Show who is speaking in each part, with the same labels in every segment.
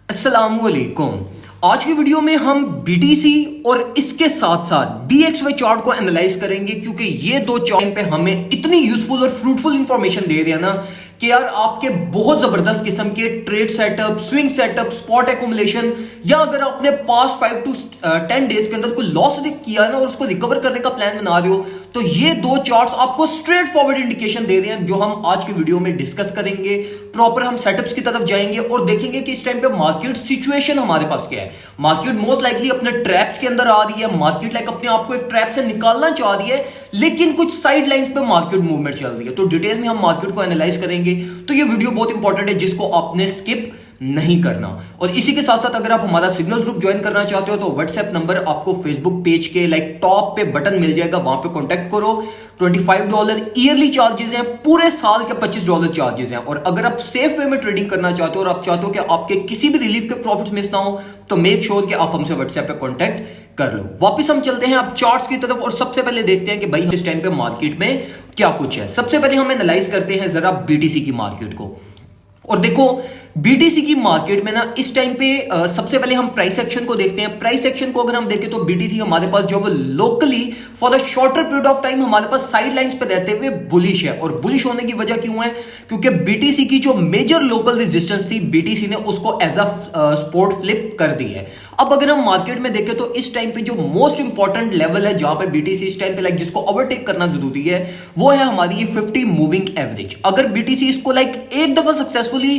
Speaker 1: अस्सलामुअलैकुम। आज की वीडियो में हम बीटीसी और इसके साथ साथ डीएक्सवाई चार्ट को एनालाइज करेंगे, क्योंकि ये दो चार्ट पे हमें इतनी यूजफुल और फ्रूटफुल इंफॉर्मेशन दे रहे हैं ना कि यार आपके बहुत जबरदस्त किस्म के trade setup, swing setup, spot accumulation, या अगर आपने पास्ट 5 to 10 डेज के अंदर कोई लॉस किया ना और उसको रिकवर करने का प्लान बना रहे हो, तो ये दो चार्ट्स आपको स्ट्रेट फॉरवर्ड इंडिकेशन दे रहे हैं, जो हम आज की वीडियो में डिस्कस करेंगे। प्रॉपर हम सेटअप्स की तरफ जाएंगे और देखेंगे कि इस टाइम पे मार्केट सिचुएशन हमारे पास क्या है। मार्केट मोस्ट लाइकली अपने ट्रैप्स के अंदर आ रही है, मार्केट लाइक अपने आप को एक ट्रैप से निकालना चाह रही है, लेकिन कुछ साइड लाइंस पे मार्केट मूवमेंट चल रही है। तो डिटेल में हम मार्केट को एनालाइज करेंगे, तो ये वीडियो बहुत इंपॉर्टेंट है जिसको आपने स्किप नहीं करना। और इसी के साथ साथ अगर आप हमारा सिग्नल ग्रुप ज्वाइन करना चाहते हो तो व्हाट्सएप नंबर आपको फेसबुक पेज के टॉप पे बटन मिल जाएगा, वहां पे कांटेक्ट करो। $25 ईयरली चार्जेस हैं, पूरे साल के $25 चार्जेस हैं। और अगर आप सेफ वे में ट्रेडिंग करना चाहते हो और आप चाहते हो कि आपके किसी भी रिलीफ के प्रॉफिट्स मिस ना हो, तो मेक श्योर कि आप हमसे व्हाट्सएप पे कांटेक्ट कर लो। वापस हम चलते हैं अब चार्ट्स की तरफ और सबसे पहले देखते हैं कि भाई इस टाइम पे मार्केट में क्या कुछ है। सबसे पहले हम एनालाइज करते हैं जरा बीटीसी की मार्केट को। और देखो बीटीसी की मार्केट में ना इस टाइम पे सबसे पहले हम प्राइस एक्शन को देखते हैं। प्राइस एक्शन को अगर हम देखें तो बीटीसी हमारे पास जो locally for the shorter period of time हमारे पास साइड लाइंस पे रहते हुए बुलिश है। और बुलिश होने की वजह क्यों है? क्योंकि बीटीसी की जो मेजर लोकल रेजिस्टेंस थी, बीटीसी ने उसको एज अ स्पोर्ट फ्लिप कर दी है। अब अगर हम मार्केट में देखें तो इस टाइम पे जो मोस्ट इंपॉर्टेंट लेवल है जहां पे बीटीसी इस टाइम पे जिसको ओवरटेक करना जरूरी है, वो है हमारी ये 50 मूविंग एवरेज। अगर बीटीसी इसको एक दफा successfully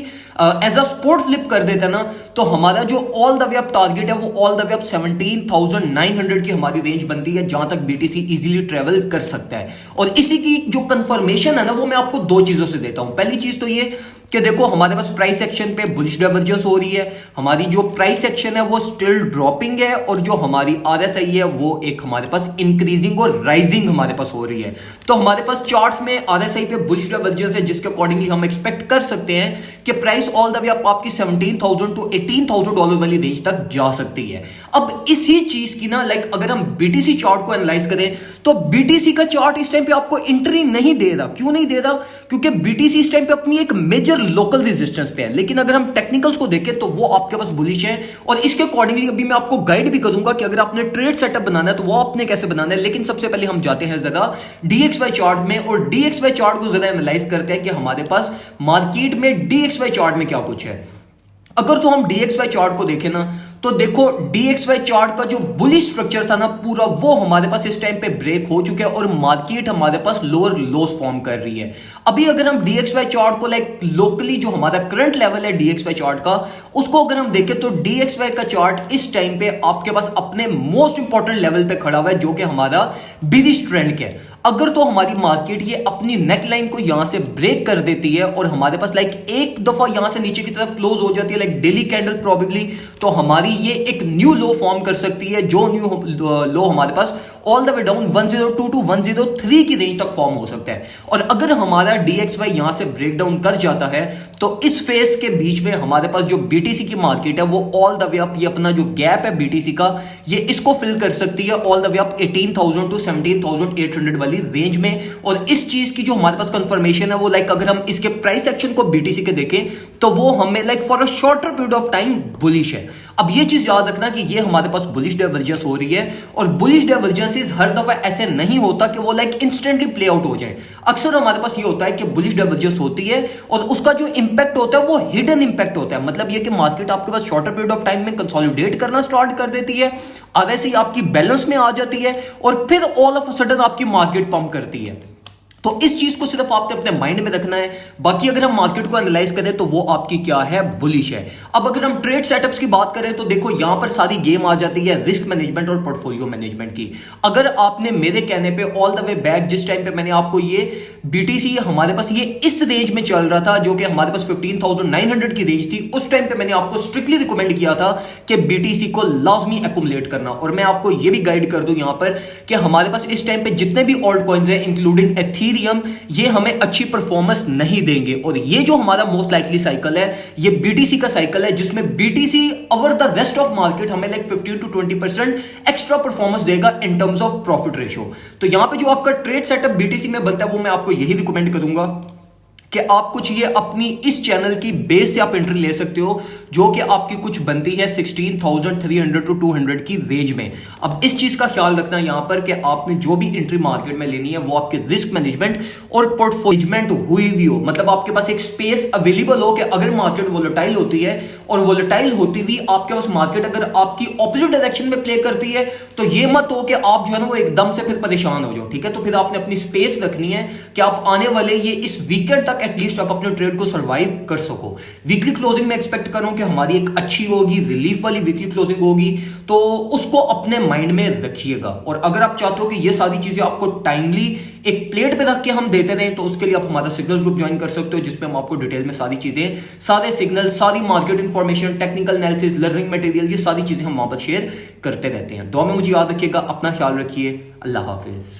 Speaker 1: as a support flip कर देता ना, तो हमारा जो all the way up target है वो ऑल द वे अप 17,900 की हमारी रेंज बनती है, जहां तक बीटीसी इजीली ट्रेवल कर सकता है। और इसी की जो कंफर्मेशन है ना, वो मैं आपको दो चीजों से देता हूं। पहली चीज तो ये कि देखो हमारे पास प्राइस एक्शन पे बुलिश डाइवर्जेंस हो रही है, हमारी जो प्राइस एक्शन है वो स्टिल ड्रॉपिंग है, और जो हमारी आरएसआई है वो एक हमारे पास इंक्रीजिंग और राइजिंग हमारे पास हो रही है। तो हमारे पास चार्ट्स में आरएसआई पे बुलिश डाइवर्जेंस है, जिसके अकॉर्डिंगली हम एक्सपेक्ट कर सकते हैं कि price all the way up आपकी 17,000 to $18,000 वाली रेंज तक जा सकती है। अब इसी चीज की ना अगर हम बीटीसी चार्ट को एनालाइज करें तो बीटीसी का चार्ट इस टाइम पे आपको एंट्री नहीं दे रहा। क्यों नहीं दे रहा? क्योंकि बीटीसी इस टाइम पे अपनी एक मेजर लोकल रेजिस्टेंस पे है, लेकिन अगर हम टेक्निकल्स को देखें तो वो आपके पास बुलिश है। और इसके अकॉर्डिंगली अभी मैं आपको गाइड भी करूंगा कि अगर आपने ट्रेड सेटअप बनाना है तो वो आपने कैसे बनाना है। लेकिन सबसे पहले हम जाते हैं जरा डीएक्सवाई चार्ट में, और डीएक्सवाई चार्ट को जरा एनालाइज करते हैं कि हमारे पास मार्केट में डीएक्सवाई चार्ट में क्या कुछ है। अगर तो हम डीएक्सवाई चार्ट को देखें ना, तो देखो डीएक्सवाई चार्ट का जो बुलिश स्ट्रक्चर था ना पूरा, वो हमारे पास इस टाइम पे ब्रेक हो चुका है और मार्केट हमारे पास लोअर लोस फॉर्म कर रही है। अभी अगर हम डीएक्सवाई चार्ट को लोकली जो हमारा करंट लेवल है डीएक्सवाई चार्ट का, उसको अगर हम देखें तो डीएक्सवाई का चार्ट इस टाइम पे आपके पास अपने मोस्ट इंपॉर्टेंट लेवल पे खड़ा हुआ है, जो कि हमारा बिलिश ट्रेंड के। अगर तो हमारी मार्केट ये अपनी नेकलाइन को यहां से ब्रेक कर देती है और हमारे पास एक दफा यहां से नीचे की तरफ क्लोज हो जाती है डेली कैंडल प्रॉबेबली, तो हमारी ये एक न्यू लो फॉर्म कर सकती है, जो न्यू लो हमारे पास all the way down 102 to 103 की रेंज तक फॉर्म हो सकता है। और अगर हमारा डीएक्सवाई यहां से ब्रेक डाउन कर जाता है तो इस फेज के बीच में हमारे पास जो बीटीसी की मार्केट है वो ऑल द वे अप, ये अपना जो गैप है बीटीसी का, ये इसको फिल कर सकती है all the way up 18,000 to 17,800 वाली रेंज में। और इस चीज की जो हमारे पास कंफर्मेशन है वो अगर हम इसके प्राइस एक्शन को बीटीसी के देखें तो वो हमें for a shorter period of time bullish है। अब ये चीज याद रखना कि ये हमारे पास बुलिश डाइवर्जेंस हो रही है, और बुलिश डाइवर्जेंसेस हर दफा ऐसे नहीं होता कि वो इंस्टेंटली प्ले आउट हो जाए। अक्सर हमारे पास ये होता है कि बुलिश डाइवर्जेंस होती है और उसका जो इंपैक्ट होता है वो हिडन इंपैक्ट होता है। मतलब ये कि मार्केट आपके पास शॉर्टर पीरियड ऑफ टाइम में कंसोलिडेट करना स्टार्ट कर देती है, वैसे ही आपकी बैलेंस में आ जाती है और फिर ऑल ऑफ अ सडन आपकी मार्केट पंप करती है। तो इस चीज को सिर्फ आपने अपने माइंड में रखना है। बाकी अगर हम मार्केट को एनालाइज करें तो वो आपकी क्या है, बुलिश है। अब अगर हम ट्रेड सेटअप्स की बात करें तो देखो यहां पर सारी गेम आ जाती है रिस्क मैनेजमेंट और पोर्टफोलियो मैनेजमेंट की। अगर आपने मेरे कहने पे ऑल द वे बैक जिस टाइम पे मैंने आपको ये बीटीसी हमारे पास ये इस रेंज में चल रहा था, जो कि हमारे पास 15,900 की रेंज थी, उस टाइम पे मैंने आपको स्ट्रिक्टली रिकमेंड किया था कि बीटीसी को लाजमी एक्युमुलेट करना। और मैं आपको ये भी गाइड कर दूं यहां पर कि हमारे पास इस टाइम पे जितने भी ऑल्ट कॉइन्स हैं इंक्लूडिंग एथीरियम, ये हमें अच्छी परफॉर्मेंस नहीं देंगे। और ये जो हमारा मोस्ट लाइकली साइकिल है ये बीटीसी का साइकिल है, जिसमें BTC over the rest of market हमें 15 to 20% एक्स्ट्रा परफॉर्मेंस देगा in terms of profit ratio. तो यहां पे जो आपका ट्रेड सेटअप बीटीसी में बनता है वो मैं आपको यही रिकमेंड करूंगा कि आप कुछ ये अपनी इस चैनल की बेस से आप एंट्री ले सकते हो, जो कि आपकी कुछ बनती है 16,300 टू 200 की रेंज में। अब इस चीज का ख्याल रखना यहां पर कि आपने जो भी एंट्री मार्केट में लेनी है वो आपके रिस्क मैनेजमेंट और पोर्टफोलियोमेंट हुई भी हो, मतलब आपके पास एक स्पेस अवेलेबल हो कि अगर मार्केट वोलेटाइल होती है और वोलेटाइल होती हुई आपके पास मार्केट अगर आपकी ऑपोजिट डायरेक्शन में प्ले करती है तो ये मत हो कि आप जो है ना वो एकदम से फिर परेशान हो जाओ, ठीक है। तो फिर आपने अपनी स्पेस रखनी है कि आप आने वाले ये इस वीकेंड तक एटलीस्ट आप अपने ट्रेड को सर्वाइव कर सको। वीकली क्लोजिंग में एक्सपेक्ट करूं कि हमारी एक अच्छी होगी, रिलीफ वाली वीकली क्लोजिंग होगी, तो उसको अपने माइंड में रखिएगा। और अगर आप चाहते हो कि ये सारी चीजें आपको टाइमली एक प्लेट पे रख के हम देते रहें तो उसके लिए आप हमारा सिग्नल्स ग्रुप ज्वाइन कर सकते हो, जिसपे हम आपको डिटेल में सारी चीजें, सारे सिग्नल, सारी market information, technical analysis, learning material, ये सारी चीजें हम वहां पर शेयर करते रहते हैं। दुआ में मुझे याद रखिएगा, अपना ख्याल रखिए, अल्लाह हाफिज।